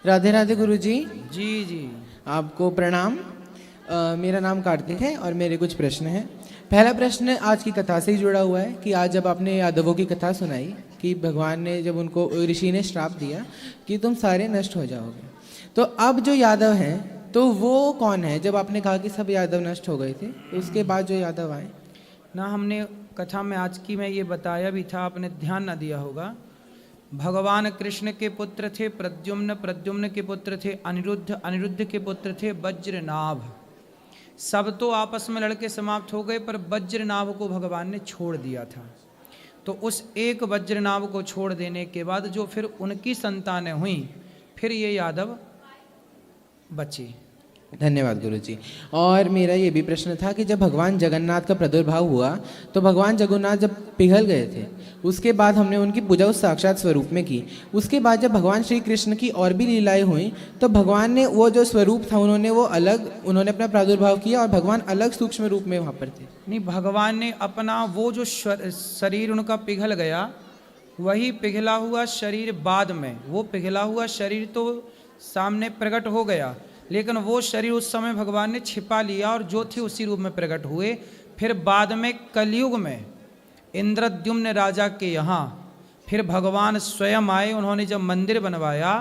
राधे राधे गुरु जी। जी जी। आपको प्रणाम। मेरा नाम कार्तिक है और मेरे कुछ प्रश्न हैं। पहला प्रश्न आज की कथा से ही जुड़ा हुआ है कि आज जब आपने यादवों की कथा सुनाई कि भगवान ने जब उनको ऋषि ने श्राप दिया कि तुम सारे नष्ट हो जाओगे, तो अब जो यादव हैं तो वो कौन है? जब आपने कहा कि सब यादव नष्ट हो गए थे तो उसके बाद जो यादव आए ना, हमने कथा में आज की में ये बताया भी था, आपने ध्यान ना दिया होगा। भगवान कृष्ण के पुत्र थे प्रद्युम्न, प्रद्युम्न के पुत्र थे अनिरुद्ध, अनिरुद्ध के पुत्र थे वज्रनाभ। सब तो आपस में लड़के समाप्त हो गए, पर वज्रनाभ को भगवान ने छोड़ दिया था। तो उस एक वज्रनाभ को छोड़ देने के बाद जो फिर उनकी संतानें हुई, फिर ये यादव बचे। धन्यवाद गुरु जी। और मेरा ये भी प्रश्न था कि जब भगवान जगन्नाथ का प्रादुर्भाव हुआ तो भगवान जगन्नाथ जब पिघल गए थे उसके बाद हमने उनकी पूजा उस साक्षात स्वरूप में की। उसके बाद जब भगवान श्री कृष्ण की और भी लीलाएं हुई तो भगवान ने वो जो स्वरूप था उन्होंने अपना प्रादुर्भाव किया और भगवान अलग सूक्ष्म रूप में वहाँ पर थे। नहीं, भगवान ने अपना वो जो शरीर उनका पिघल गया, वही पिघला हुआ शरीर बाद में, वो पिघला हुआ शरीर तो सामने प्रकट हो गया, लेकिन वो शरीर उस समय भगवान ने छिपा लिया और जो थे उसी रूप में प्रकट हुए। फिर बाद में कलयुग में इंद्रद्युम्न राजा के यहाँ फिर भगवान स्वयं आए। उन्होंने जब मंदिर बनवाया,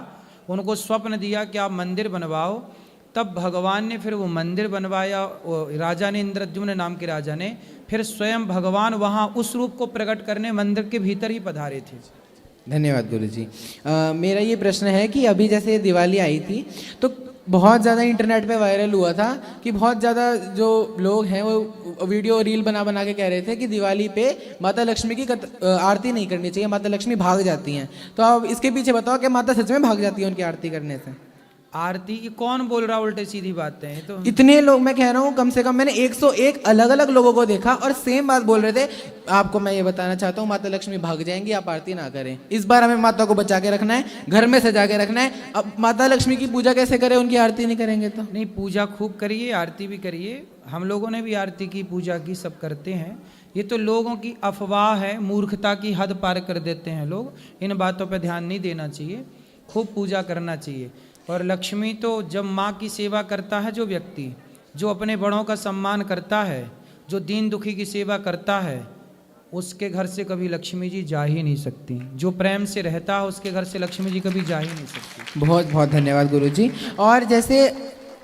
उनको स्वप्न दिया कि आप मंदिर बनवाओ, तब भगवान ने फिर वो मंदिर बनवाया। राजा ने, इंद्रद्युम्न नाम के राजा ने, फिर स्वयं भगवान वहाँ उस रूप को प्रकट करने मंदिर के भीतर ही पधारे थे। धन्यवाद गुरु जी। मेरा ये प्रश्न है कि अभी जैसे दिवाली आई थी तो बहुत ज़्यादा इंटरनेट पे वायरल हुआ था कि बहुत ज़्यादा जो लोग हैं वो वीडियो रील बना बना के कह रहे थे कि दिवाली पे माता लक्ष्मी की आरती नहीं करनी चाहिए, माता लक्ष्मी भाग जाती हैं। तो अब इसके पीछे बताओ कि माता सच में भाग जाती है उनकी आरती करने से? आरती की कौन बोल रहा, उल्टे सीधी बातें हैं तो। इतने लोग, मैं कह रहा हूँ कम से कम मैंने 101 अलग अलग लोगों को देखा और सेम बात बोल रहे थे। आपको मैं ये बताना चाहता हूँ, माता लक्ष्मी भाग जाएंगी, आप आरती ना करें। इस बार हमें माता को बचा के रखना है, घर में सजा के रखना है। अब माता लक्ष्मी की पूजा कैसे करें, उनकी आरती नहीं करेंगे तो? नहीं, पूजा खूब करिए, आरती भी करिए। हम लोगों ने भी आरती की, पूजा की, सब करते हैं। ये तो लोगों की अफवाह है, मूर्खता की हद पार कर देते हैं लोग। इन बातों पर ध्यान नहीं देना चाहिए, खूब पूजा करना चाहिए। और लक्ष्मी तो जब माँ की सेवा करता है जो व्यक्ति, जो अपने बड़ों का सम्मान करता है, जो दीन दुखी की सेवा करता है, उसके घर से कभी लक्ष्मी जी जा ही नहीं सकती। जो प्रेम से रहता है उसके घर से लक्ष्मी जी कभी जा ही नहीं सकती। बहुत बहुत धन्यवाद गुरु जी। और जैसे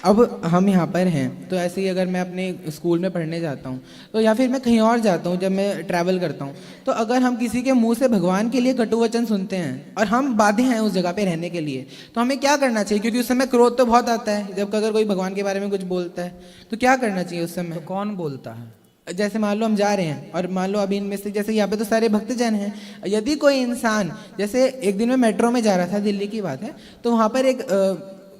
अब हम यहाँ पर हैं तो ऐसे ही अगर मैं अपने स्कूल में पढ़ने जाता हूँ तो या फिर मैं कहीं और जाता हूँ, जब मैं ट्रैवल करता हूँ, तो अगर हम किसी के मुंह से भगवान के लिए कटु वचन सुनते हैं और हम बाध्य हैं उस जगह पे रहने के लिए, तो हमें क्या करना चाहिए? क्योंकि उस समय क्रोध तो बहुत आता है जब अगर कोई भगवान के बारे में कुछ बोलता है, तो क्या करना चाहिए उस समय? तो कौन बोलता है? जैसे मान लो हम जा रहे हैं और मान लो अभी इनमें से जैसे यहाँ पे तो सारे भक्तजन हैं, यदि कोई इंसान, जैसे एक दिन मैं मेट्रो में जा रहा था, दिल्ली की बात है, तो वहाँ पर एक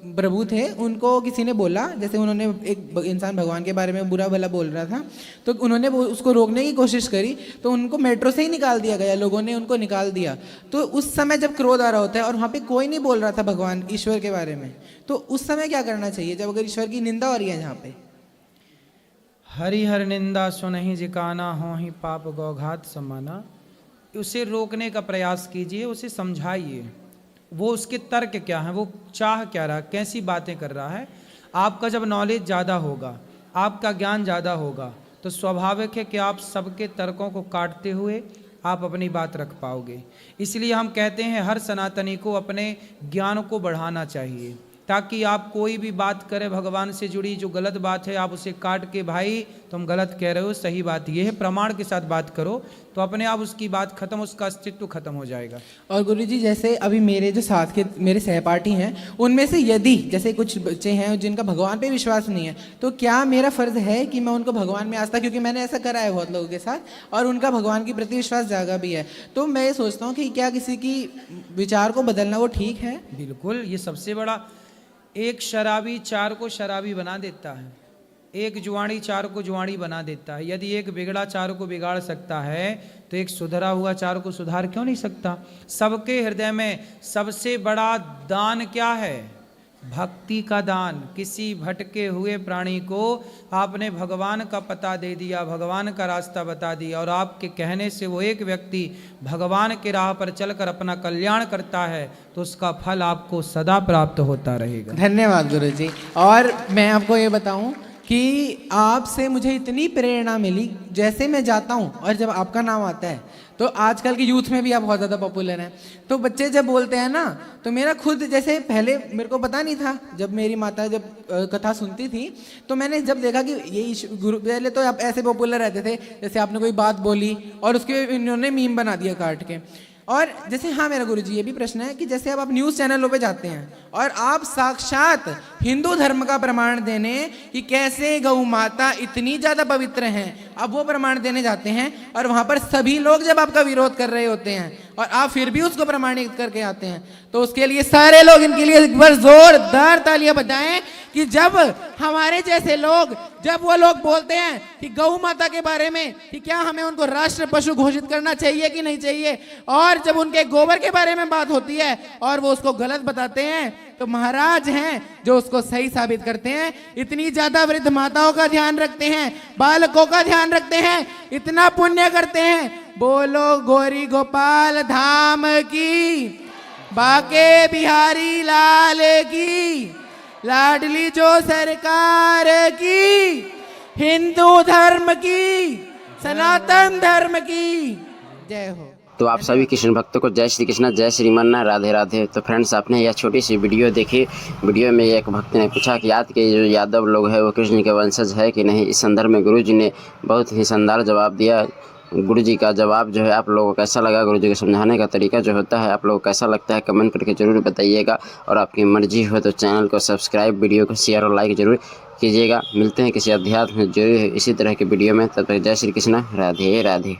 प्रभु थे, उनको किसी ने बोला, जैसे उन्होंने एक इंसान भगवान के बारे में बुरा भला बोल रहा था, तो उन्होंने उसको रोकने की कोशिश करी तो उनको मेट्रो से ही निकाल दिया गया, लोगों ने उनको निकाल दिया। तो उस समय जब क्रोध आ रहा होता है और वहाँ पे कोई नहीं बोल रहा था भगवान ईश्वर के बारे में, तो उस समय क्या करना चाहिए जब अगर ईश्वर की निंदा हो रही है जहाँ पे? हरि हर निंदा सुनहि जिकाना, हो ही पाप गौघात समाना। उसे रोकने का प्रयास कीजिए, उसे समझाइए वो उसके तर्क क्या है, वो चाह क्या रहा, कैसी बातें कर रहा है। आपका जब नॉलेज ज़्यादा होगा, आपका ज्ञान ज़्यादा होगा, तो स्वाभाविक है कि आप सबके तर्कों को काटते हुए आप अपनी बात रख पाओगे। इसलिए हम कहते हैं हर सनातनी को अपने ज्ञान को बढ़ाना चाहिए, ताकि आप कोई भी बात करें भगवान से जुड़ी जो गलत बात है, आप उसे काट के भाई तुम गलत कह रहे हो, सही बात ये है, प्रमाण के साथ बात करो, तो अपने आप उसकी बात खत्म, उसका अस्तित्व खत्म हो जाएगा। और गुरुजी जैसे अभी मेरे जो साथ के मेरे सहपाठी हैं, उनमें से यदि जैसे कुछ बच्चे हैं जिनका भगवान पे विश्वास नहीं है, तो क्या मेरा फर्ज है कि मैं उनको भगवान में आस्था, क्योंकि मैंने ऐसा करा है बहुत लोगों के साथ और उनका भगवान की प्रति विश्वास जागा भी है, तो मैं ये सोचता हूँ कि क्या किसी की विचार को बदलना वो ठीक है? बिल्कुल, ये सबसे बड़ा, एक शराबी चार को शराबी बना देता है, एक जुआड़ी चार को जुआड़ी बना देता है। यदि एक बिगड़ा चार को बिगाड़ सकता है, तो एक सुधरा हुआ चार को सुधार क्यों नहीं सकता? सबके हृदय में सबसे बड़ा दान क्या है? भक्ति का दान। किसी भटके हुए प्राणी को आपने भगवान का पता दे दिया, भगवान का रास्ता बता दिया, और आपके कहने से वो एक व्यक्ति भगवान के राह पर चलकर अपना कल्याण करता है, तो उसका फल आपको सदा प्राप्त होता रहेगा। धन्यवाद गुरुजी। और मैं आपको ये बताऊं कि आपसे मुझे इतनी प्रेरणा मिली, जैसे मैं जाता हूं और जब आपका नाम आता है, तो आजकल की यूथ में भी आप बहुत ज़्यादा पॉपुलर हैं, तो बच्चे जब बोलते हैं ना, तो मेरा खुद, जैसे पहले मेरे को पता नहीं था, जब मेरी माता जब कथा सुनती थी, तो मैंने जब देखा कि ये गुरु, पहले तो आप ऐसे पॉपुलर रहते थे, जैसे आपने कोई बात बोली और उसके इन्होंने मीम बना दिया काट के। और जैसे, हाँ मेरा गुरुजी ये भी प्रश्न है कि जैसे अब आप न्यूज़ चैनलों पे जाते हैं और आप साक्षात हिंदू धर्म का प्रमाण देने कि कैसे गौ माता इतनी ज़्यादा पवित्र हैं, अब वो प्रमाण देने जाते हैं, और वहाँ पर सभी लोग जब आपका विरोध कर रहे होते हैं और आप फिर भी उसको प्रमाणित करके आते हैं, तो उसके लिए सारे लोग इनके लिए एक बार जोरदार तालियां बजाएं कि जब हमारे जैसे लोग, जब वो लोग बोलते हैं कि गौ माता के बारे में कि क्या हमें उनको राष्ट्र पशु घोषित करना चाहिए कि नहीं चाहिए, और जब उनके गोबर के बारे में बात होती है और वो उसको गलत बताते हैं, तो महाराज हैं जो उसको सही साबित करते हैं। इतनी ज्यादा वृद्ध माताओं का ध्यान रखते हैं, बालकों का ध्यान रखते हैं, इतना पुण्य करते हैं। बोलो गौरी गोपाल धाम की, बाके बिहारी लाल की, लाडली जो सरकार की, हिंदू धर्म की, सनातन धर्म की जय हो। तो आप सभी कृष्ण भक्तों को जय श्री कृष्ण, जय श्रीमन्ना, राधे राधे। तो फ्रेंड्स, आपने यह छोटी सी वीडियो देखी। वीडियो में एक भक्त ने पूछा कि आज के जो यादव लोग हैं वो कृष्ण के वंशज है कि नहीं। इस संदर्भ में गुरु जी ने बहुत ही शानदार जवाब दिया। गुरु जी का जवाब जो है आप लोगों को कैसा लगा, गुरु जी को समझाने का तरीका जो होता है आप लोगों को कैसा लगता है, कमेंट करके ज़रूर बताइएगा। और आपकी मर्जी हो तो चैनल को सब्सक्राइब, वीडियो को शेयर और लाइक ज़रूर कीजिएगा। मिलते हैं किसी अध्यात्म जरूर इसी तरह के वीडियो में। तब तक जय श्री कृष्ण, राधे राधे।